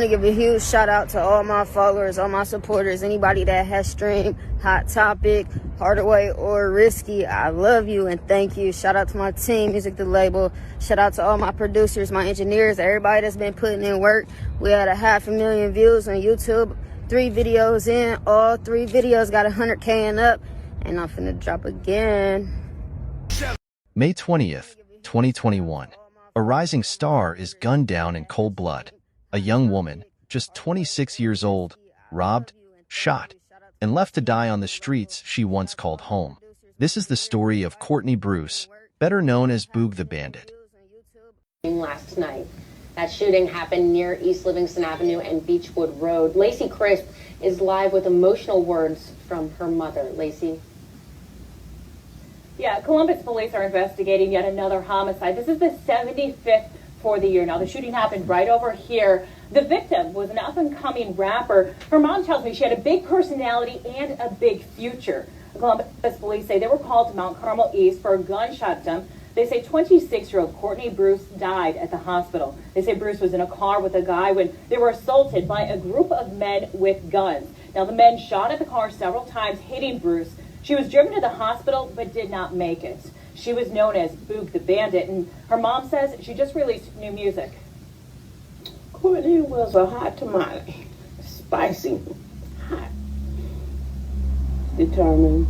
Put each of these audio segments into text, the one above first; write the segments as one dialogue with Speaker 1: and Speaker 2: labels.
Speaker 1: want to give a huge shout out to all my followers, all my supporters, anybody that has streamed Hot Topic, Hardaway, or Risky. I love you and thank you. Shout out to my team, Music the Label. Shout out to all my producers, my engineers, everybody that's been putting in work. We had 500,000 views on YouTube. 3 videos in, all 3 videos got 100K and up, and I'm finna drop again.
Speaker 2: May 20th, 2021. A rising star is gunned down in cold blood. A young woman, just 26 years old, robbed, shot, and left to die on the streets she once called home. This is the story of Courtney Bruce, better known as Boog the Bandit.
Speaker 3: Last night, that shooting happened near East Livingston Avenue and Beechwood Road. Lacey Crisp is live with emotional words from her mother. Lacey.
Speaker 4: Yeah, Columbus police are investigating yet another homicide. This is the 75th for the year. Now, the shooting happened right over here. The victim was an up-and-coming rapper. Her mom tells me she had a big personality and a big future. Columbus police say they were called to Mount Carmel East for a gunshot dump. They say 26-year-old Courtney Bruce died at the hospital. They say Bruce was in a car with a guy when they were assaulted by a group of men with guns. Now, the men shot at the car several times, hitting Bruce. She was driven to the hospital but did not make it. She was known as Boog the Bandit, and her mom says she just released new music.
Speaker 5: Courtney was a hot tamale, spicy, hot, determined,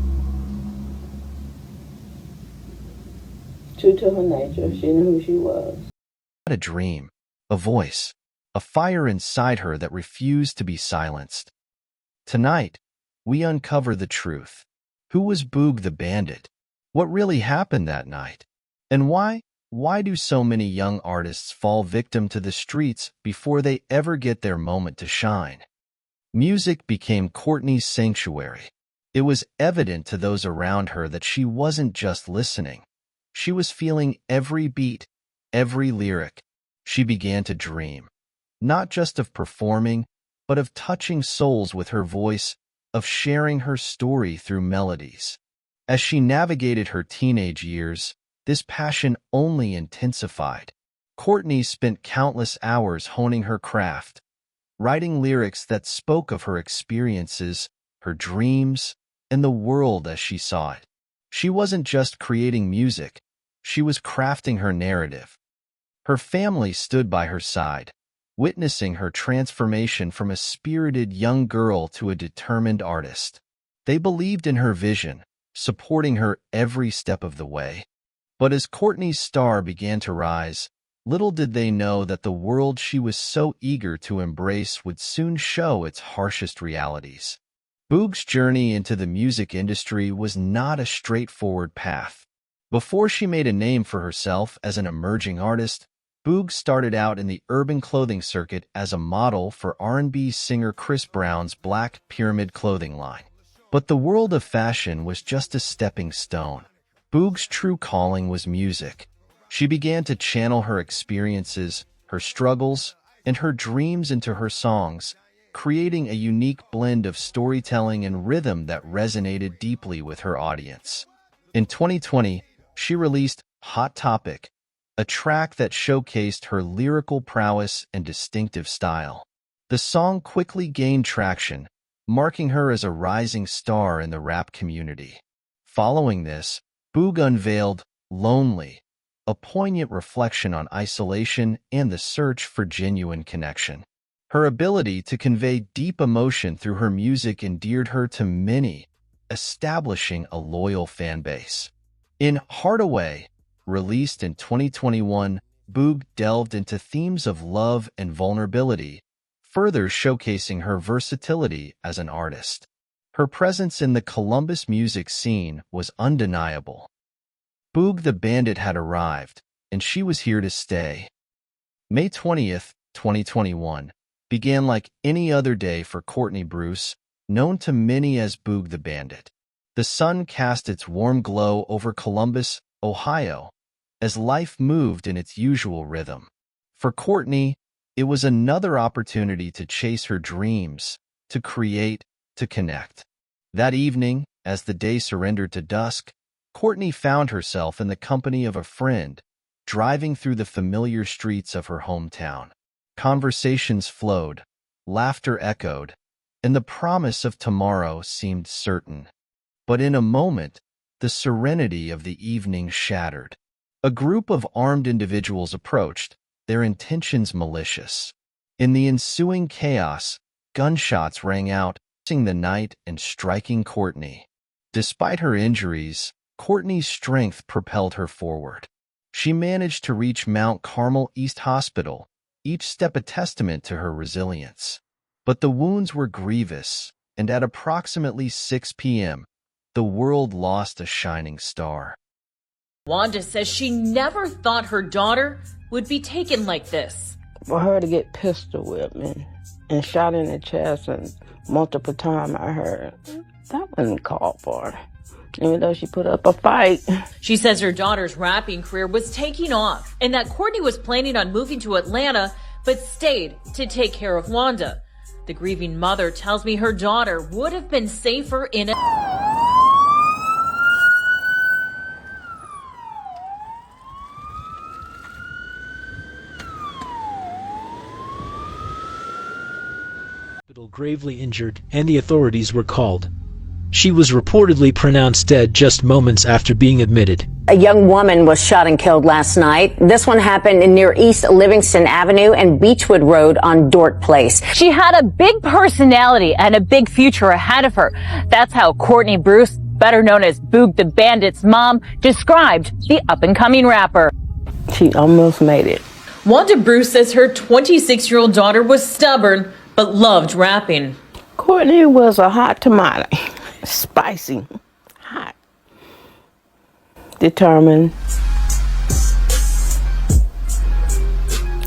Speaker 5: true to her nature. She knew who she was.
Speaker 2: A dream, a voice, a fire inside her that refused to be silenced. Tonight, we uncover the truth. Who was Boog the Bandit? What really happened that night? And why do so many young artists fall victim to the streets before they ever get their moment to shine? Music became Courtney's sanctuary. It was evident to those around her that she wasn't just listening. She was feeling every beat, every lyric. She began to dream, not just of performing, but of touching souls with her voice, of sharing her story through melodies. As she navigated her teenage years, this passion only intensified. Courtney spent countless hours honing her craft, writing lyrics that spoke of her experiences, her dreams, and the world as she saw it. She wasn't just creating music, she was crafting her narrative. Her family stood by her side, witnessing her transformation from a spirited young girl to a determined artist. They believed in her vision, supporting her every step of the way. But as Courtney's star began to rise, little did they know that the world she was so eager to embrace would soon show its harshest realities. Boog's journey into the music industry was not a straightforward path. Before she made a name for herself as an emerging artist, Boog started out in the urban clothing circuit as a model for R&B singer Chris Brown's Black Pyramid clothing line. But the world of fashion was just a stepping stone. Boog's true calling was music. She began to channel her experiences, her struggles, and her dreams into her songs, creating a unique blend of storytelling and rhythm that resonated deeply with her audience. In 2020, she released Hot Topic, a track that showcased her lyrical prowess and distinctive style. The song quickly gained traction, marking her as a rising star in the rap community. Following this, Boog unveiled Lonely, a poignant reflection on isolation and the search for genuine connection. Her ability to convey deep emotion through her music endeared her to many, establishing a loyal fan base. In Hardaway, released in 2021, Boog delved into themes of love and vulnerability, further showcasing her versatility as an artist. Her presence in the Columbus music scene was undeniable. Boog the Bandit had arrived, and she was here to stay. May 20th, 2021, began like any other day for Courtney Bruce, known to many as Boog the Bandit. The sun cast its warm glow over Columbus, Ohio, as life moved in its usual rhythm. For Courtney, it was another opportunity to chase her dreams, to create, to connect. That evening, as the day surrendered to dusk, Courtney found herself in the company of a friend, driving through the familiar streets of her hometown. Conversations flowed, laughter echoed, and the promise of tomorrow seemed certain. But in a moment, the serenity of the evening shattered. A group of armed individuals approached, their intentions malicious. In the ensuing chaos, gunshots rang out, piercing the night and striking Courtney. Despite her injuries, Courtney's strength propelled her forward. She managed to reach Mount Carmel East Hospital, each step a testament to her resilience. But the wounds were grievous, and at approximately 6 p.m., the world lost a shining star.
Speaker 6: Wanda says she never thought her daughter would be taken like this.
Speaker 5: For her to get pistol whipped and shot in the chest and multiple times, I heard, that wasn't called for. Even though she put up a fight.
Speaker 6: She says her daughter's rapping career was taking off and that Courtney was planning on moving to Atlanta but stayed to take care of Wanda. The grieving mother tells me her daughter would have been safer in a...
Speaker 7: Gravely injured, and the authorities were called. She was reportedly pronounced dead just moments after being admitted.
Speaker 8: A young woman was shot and killed last night. This one happened near East Livingston Avenue and Beechwood Road on Dort Place.
Speaker 9: She had a big personality and a big future ahead of her. That's how Courtney Bruce, better known as Boog the Bandit's mom, described the up-and-coming rapper.
Speaker 5: She almost made it.
Speaker 6: Wanda Bruce says her 26-year-old daughter was stubborn but loved rapping.
Speaker 5: Courtney was a hot tomato. Spicy. Hot. Determined.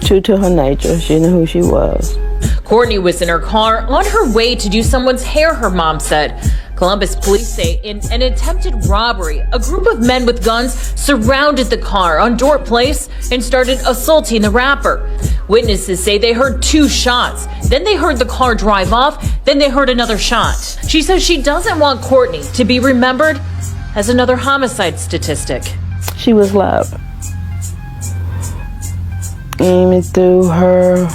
Speaker 5: True to her nature. She knew who she was.
Speaker 6: Courtney was in her car on her way to do someone's hair, her mom said. Columbus police say in an attempted robbery, a group of men with guns surrounded the car on Dort Place and started assaulting the rapper. Witnesses say they heard 2 shots. Then they heard the car drive off. Then they heard another shot. She says she doesn't want Courtney to be remembered as another homicide statistic.
Speaker 5: She was loved. Even through her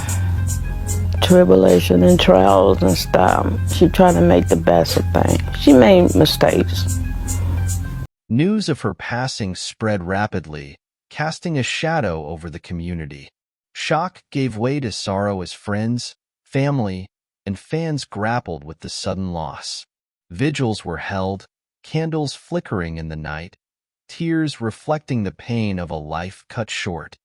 Speaker 5: tribulation and trials and stuff, she tried to make the best of things. She made mistakes.
Speaker 2: News of her passing spread rapidly, casting a shadow over the community. Shock gave way to sorrow as friends, family, and fans grappled with the sudden loss. Vigils were held, candles flickering in the night, tears reflecting the pain of a life cut short.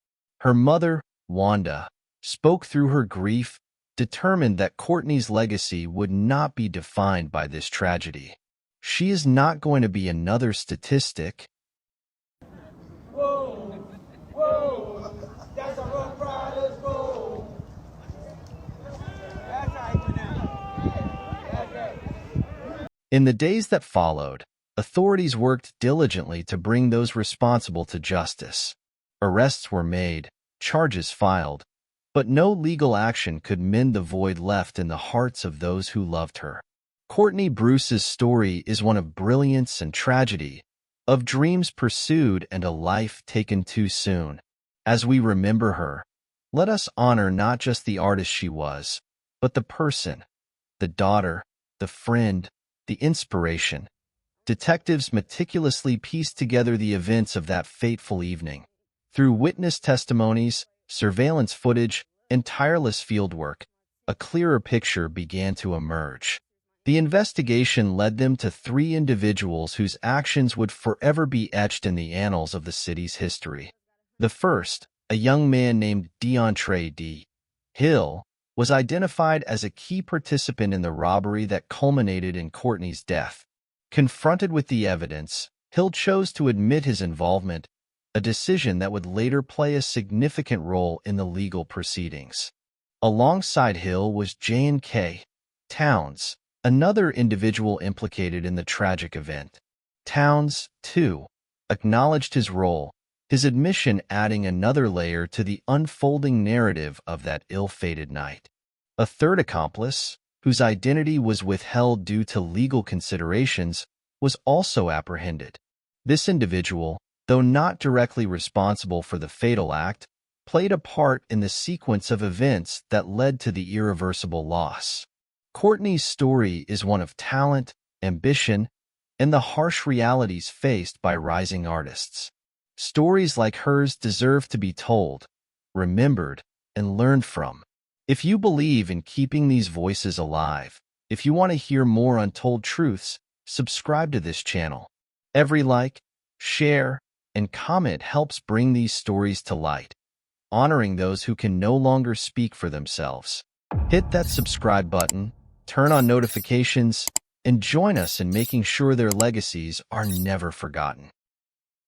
Speaker 2: Her mother, Wanda, spoke through her grief, determined that Courtney's legacy would not be defined by this tragedy. She is not going to be another statistic.
Speaker 10: Whoa, whoa, that's a Rough Riders goal. That's how you pronounce.
Speaker 2: In the days that followed, authorities worked diligently to bring those responsible to justice. Arrests were made, charges filed, but no legal action could mend the void left in the hearts of those who loved her. Courtney Bruce's story is one of brilliance and tragedy, of dreams pursued and a life taken too soon. As we remember her, let us honor not just the artist she was, but the person, the daughter, the friend, the inspiration. Detectives meticulously pieced together the events of that fateful evening. Through witness testimonies, surveillance footage, and tireless fieldwork, a clearer picture began to emerge. The investigation led them to 3 individuals whose actions would forever be etched in the annals of the city's history. The first, a young man named DeAndre D. Hill, was identified as a key participant in the robbery that culminated in Courtney's death. Confronted with the evidence, Hill chose to admit his involvement, a decision that would later play a significant role in the legal proceedings. Alongside Hill was J.N.K. Towns, another individual implicated in the tragic event. Towns, too, acknowledged his role, his admission adding another layer to the unfolding narrative of that ill-fated night. A third accomplice, whose identity was withheld due to legal considerations, was also apprehended. This individual, though not directly responsible for the fatal act, played a part in the sequence of events that led to the irreversible loss. Courtney's story is one of talent, ambition, and the harsh realities faced by rising artists. Stories like hers deserve to be told, remembered, and learned from. If you believe in keeping these voices alive, if you want to hear more untold truths, subscribe to this channel. Every like, share, and comment helps bring these stories to light, honoring those who can no longer speak for themselves. Hit that subscribe button, turn on notifications, and join us in making sure their legacies are never forgotten.